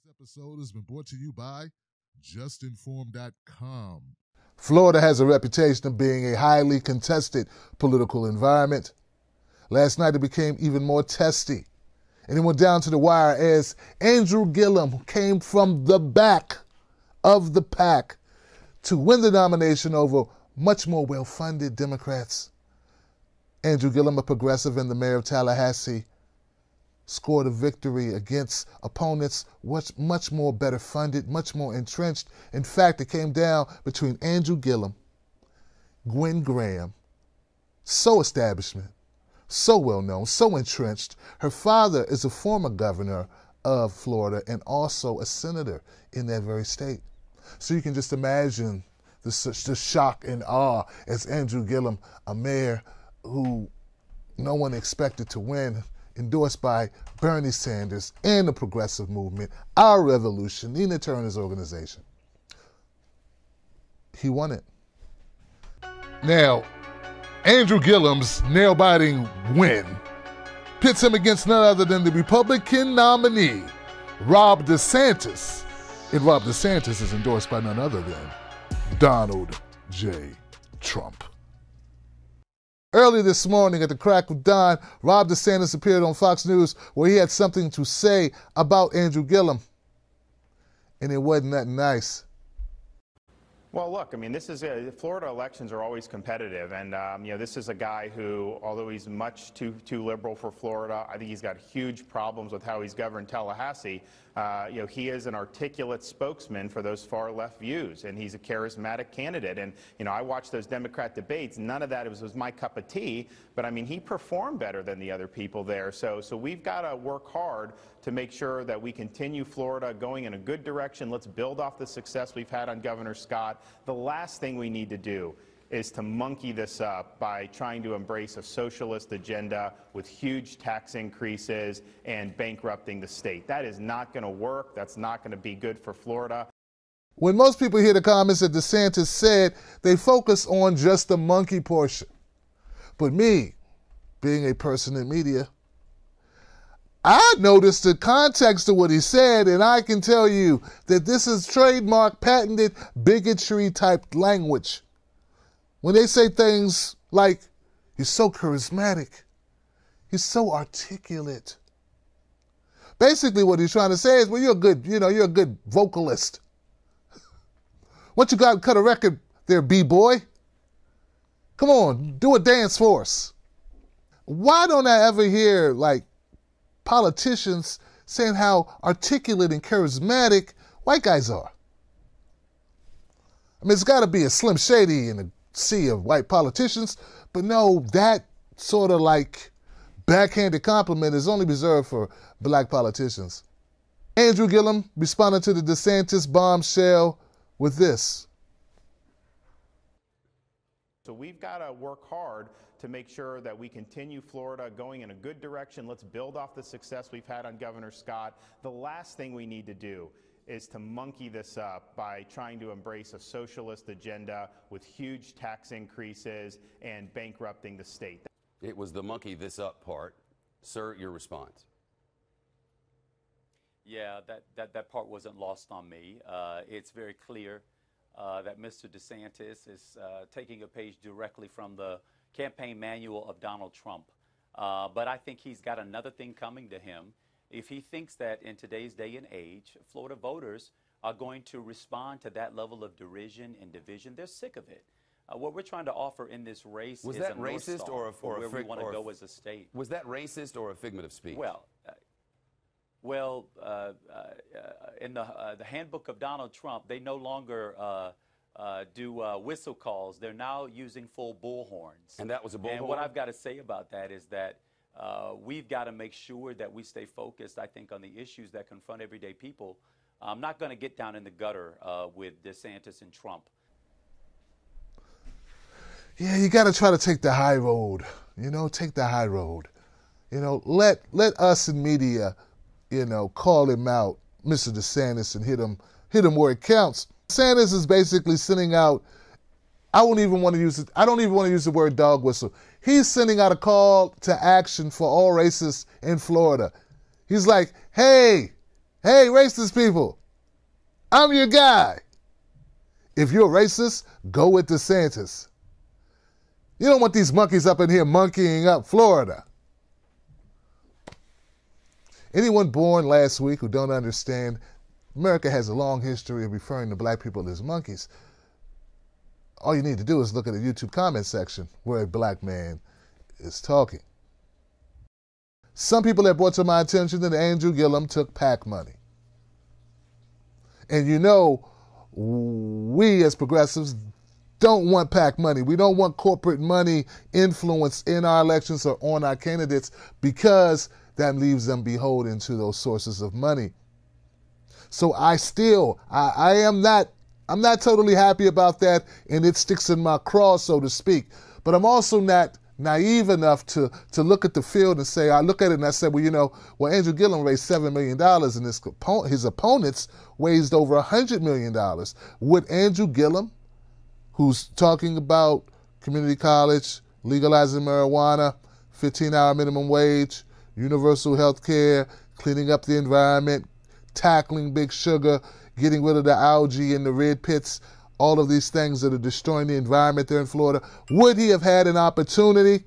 This episode has been brought to you by justinformed.com. Florida has a reputation of being a highly contested political environment. Last night it became even more testy. And it went down to the wire as Andrew Gillum, who came from the back of the pack to win the nomination over much more well-funded Democrats. Andrew Gillum, a progressive and the mayor of Tallahassee, scored a victory against opponents much more better funded, much more entrenched. In fact, it came down between Andrew Gillum, Gwen Graham, so establishment, so well-known, so entrenched. Her father is a former governor of Florida and also a senator in that very state. So you can just imagine the shock and awe as Andrew Gillum, a mayor who no one expected to win, endorsed by Bernie Sanders and the progressive movement, Our Revolution, Nina Turner's organization. He won it. Now, Andrew Gillum's nail-biting win pits him against none other than the Republican nominee, Ron DeSantis. And Ron DeSantis is endorsed by none other than Donald J. Trump. Early this morning at the crack of dawn, Ron DeSantis appeared on Fox News where he had something to say about Andrew Gillum. And it wasn't that nice. Well, look, I mean, Florida elections are always competitive, and this is a guy who, although he's much too liberal for Florida, I think he's got huge problems with how he's governed Tallahassee. He is an articulate spokesman for those far left views, and he's a charismatic candidate. And I watched those Democrat debates. None of that was my cup of tea, but I mean, he performed better than the other people there. So we've got to work hard to make sure that we continue Florida going in a good direction. Let's build off the success we've had on Governor Scott. The last thing we need to do is to monkey this up by trying to embrace a socialist agenda with huge tax increases and bankrupting the state. That is not going to work. That's not going to be good for Florida. When most people hear the comments that DeSantis said, they focus on just the monkey portion. But me, being a person in media, I noticed the context of what he said, and I can tell you that this is trademark, patented bigotry-type language. When they say things like, he's so charismatic, he's so articulate. Basically what he's trying to say is, well, you're a good vocalist. What you got to cut a record there, B-boy? Come on, do a dance for us. Why don't I ever hear, politicians saying how articulate and charismatic white guys are? I mean, it's got to be a Slim Shady in a sea of white politicians, but no, that sort of backhanded compliment is only reserved for black politicians. Andrew Gillum responded to the DeSantis bombshell with this. So we've got to work hard to make sure that we continue Florida going in a good direction. Let's build off the success we've had on Governor Scott. The last thing we need to do is to monkey this up by trying to embrace a socialist agenda with huge tax increases and bankrupting the state. It was the monkey this up part. Sir, your response. Yeah, that part wasn't lost on me. It's very clear that Mr. DeSantis is taking a page directly from the campaign manual of Donald Trump. But I think he's got another thing coming to him. If he thinks that in today's day and age, Florida voters are going to respond to that level of derision and division, they're sick of it. What we're trying to offer in this race is a North Star for where we want to go as a state. Was that racist or a figment of speech? Well, in the handbook of Donald Trump, they no longer do whistle calls. They're now using full bullhorns. And that was a bullhorn? And what I've got to say about that is that we've got to make sure that we stay focused, I think, on the issues that confront everyday people. I'm not going to get down in the gutter with DeSantis and Trump. Yeah, you got to try to take the high road. Take the high road. Let us in media, call him out, Mr. DeSantis, and hit him where it counts. DeSantis is basically sending out, I don't even want to use the word dog whistle. He's sending out a call to action for all racists in Florida. He's like, hey, Hey, racist people, I'm your guy. If you're racist, go with DeSantis. You don't want these monkeys up in here monkeying up Florida. Anyone born last week who don't understand, America has a long history of referring to black people as monkeys. All you need to do is look at the YouTube comment section where a black man is talking. Some people have brought to my attention that Andrew Gillum took PAC money. And you know, we as progressives don't want PAC money. We don't want corporate money influence in our elections or on our candidates, because that leaves them beholden to those sources of money. So I'm not totally happy about that, and it sticks in my craw, so to speak. But I'm also not naive enough to look at the field and say, I look at it and I said, well, Andrew Gillum raised $7 million and his opponents raised over $100 million. Would Andrew Gillum, who's talking about community college, legalizing marijuana, 15-hour minimum wage, universal health care, cleaning up the environment, tackling big sugar, getting rid of the algae in the red pits, all of these things that are destroying the environment there in Florida, would he have had an opportunity?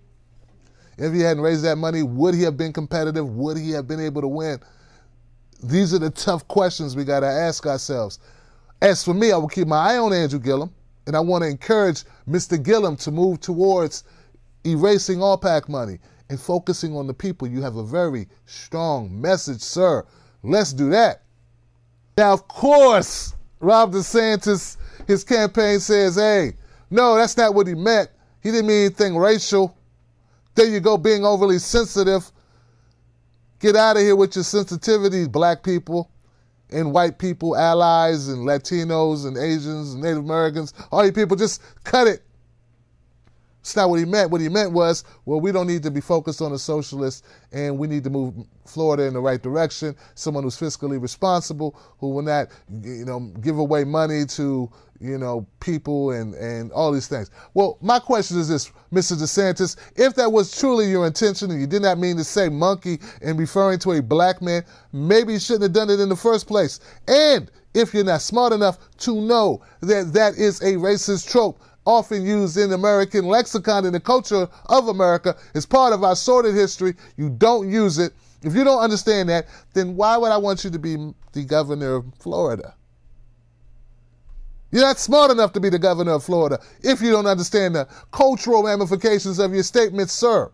If he hadn't raised that money, would he have been competitive? Would he have been able to win? These are the tough questions we got to ask ourselves. As for me, I will keep my eye on Andrew Gillum, and I want to encourage Mr. Gillum to move towards erasing all PAC money and focusing on the people. You have a very strong message, sir. Let's do that. Now, of course, Ron DeSantis, his campaign says, hey, no, that's not what he meant. He didn't mean anything racial. There you go, being overly sensitive. Get out of here with your sensitivities, black people and white people, allies and Latinos and Asians and Native Americans. All you people, just cut it. It's not what he meant. What he meant was, well, we don't need to be focused on the socialists, and we need to move Florida in the right direction. Someone who's fiscally responsible, who will not, give away money to, people and all these things. Well, my question is this, Mr. DeSantis, if that was truly your intention and you did not mean to say monkey in referring to a black man, maybe you shouldn't have done it in the first place. And if you're not smart enough to know that that is a racist trope, often used in American lexicon in the culture of America, as part of our sordid history, you don't use it. If you don't understand that, then why would I want you to be the governor of Florida? You're not smart enough to be the governor of Florida if you don't understand the cultural ramifications of your statements, sir.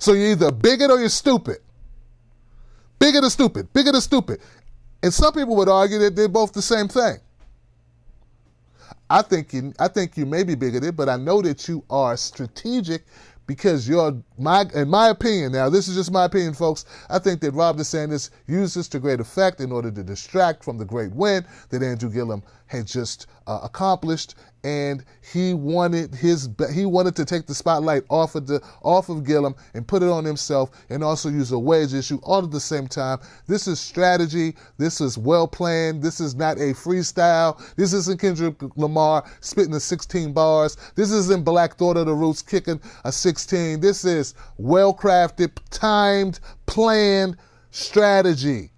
So you're either bigot or you're stupid. Bigot or stupid, bigot or stupid. And some people would argue that they're both the same thing. I think you may be bigoted, but I know that you are strategic, because in my opinion, now this is just my opinion, folks, I think that Ron DeSantis used this to great effect in order to distract from the great win that Andrew Gillum had just accomplished, and he wanted to take the spotlight off of Gillum and put it on himself, and also use a wage issue all at the same time. This is strategy. This is well planned. This is not a freestyle. This isn't Kendrick Lamar spitting the 16 bars. This isn't Black Thought of the Roots kicking a 16. This is well-crafted, timed, planned strategy.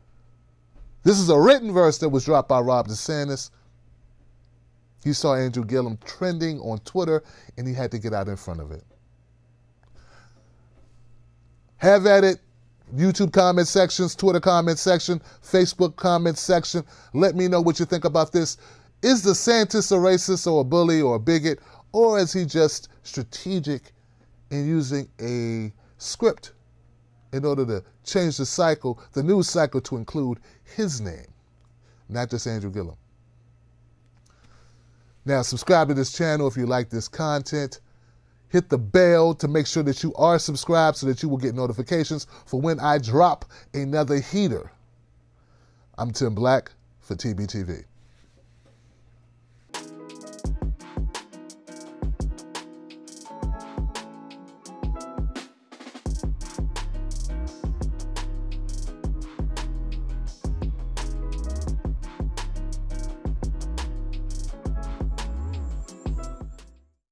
This is a written verse that was dropped by Ron DeSantis. He saw Andrew Gillum trending on Twitter, and he had to get out in front of it. Have at it. YouTube comment sections, Twitter comment section, Facebook comment section. Let me know what you think about this. Is DeSantis a racist or a bully or a bigot, or is he just strategic in using a script in order to change the cycle, the news cycle, to include his name, not just Andrew Gillum? Now, subscribe to this channel if you like this content. Hit the bell to make sure that you are subscribed so that you will get notifications for when I drop another heater. I'm Tim Black for TBTV.